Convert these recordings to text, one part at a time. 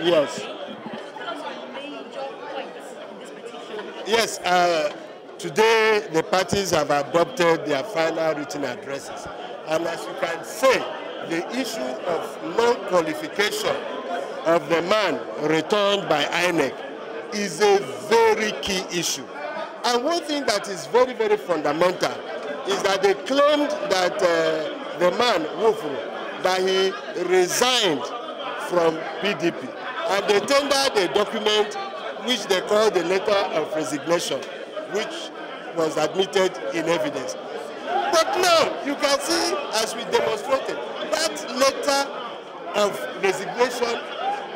Yes. Yes, today the parties have adopted their final written addresses. And as you can say, the issue of non-qualification of the man returned by INEC is a very key issue. And one thing that is very, very fundamental is that they claimed that the man, Wofuru, that he resigned from PDP. And they tendered a document which they call the letter of resignation, which was admitted in evidence. But now, you can see, as we demonstrated, that letter of resignation,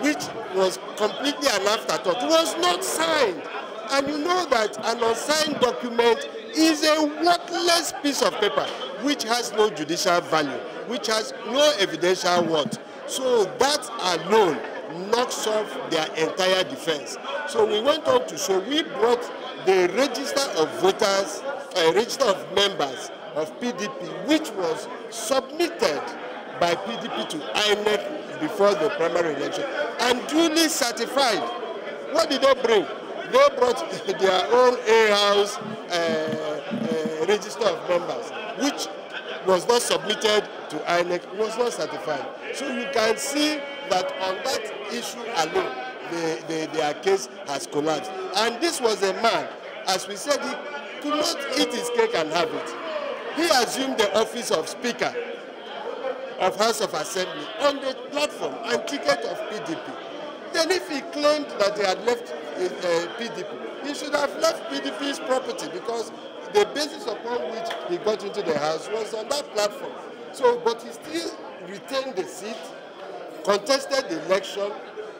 which was completely an afterthought, was not signed. And you know that an unsigned document is a worthless piece of paper, which has no judicial value, which has no evidential worth. So that alone knocks off their entire defense. So we went on to show, we brought the register of voters, register of members of PDP, which was submitted by PDP to INEC before the primary election, and duly certified. What did they bring? They brought their own A-house register of members, which was not submitted to INEC, was not certified. So you can see that on that issue alone, their case has collapsed. And this was a man, as we said, he could not eat his cake and have it. He assumed the office of Speaker of House of Assembly on the platform and ticket of PDP. Then if he claimed that he had left PDP, he should have left PDP's property, because the basis upon which he got into the House was on that platform. So, but he still retained the seat, contested the election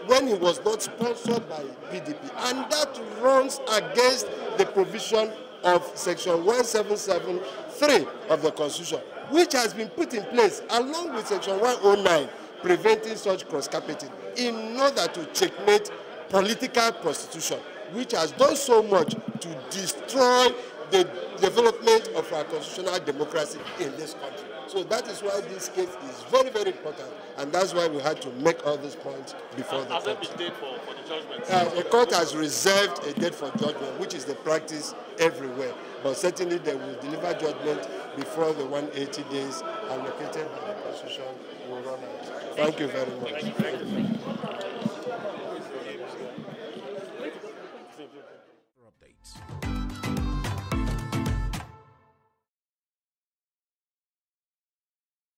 when he was not sponsored by PDP. And that runs against the provision of Section 1773 of the Constitution, which has been put in place along with Section 109, preventing such cross-carpeting, in order to checkmate political prostitution, which has done so much to destroy the development of our constitutional democracy in this country. So that is why this case is very, very important, and that's why we had to make all these points before the court. Has there been a date for the judgment? The court has reserved a date for judgment, which is the practice everywhere. But certainly they will deliver judgment before the 180 days allocated by the Constitution will run out. Thank you very much. Thank you.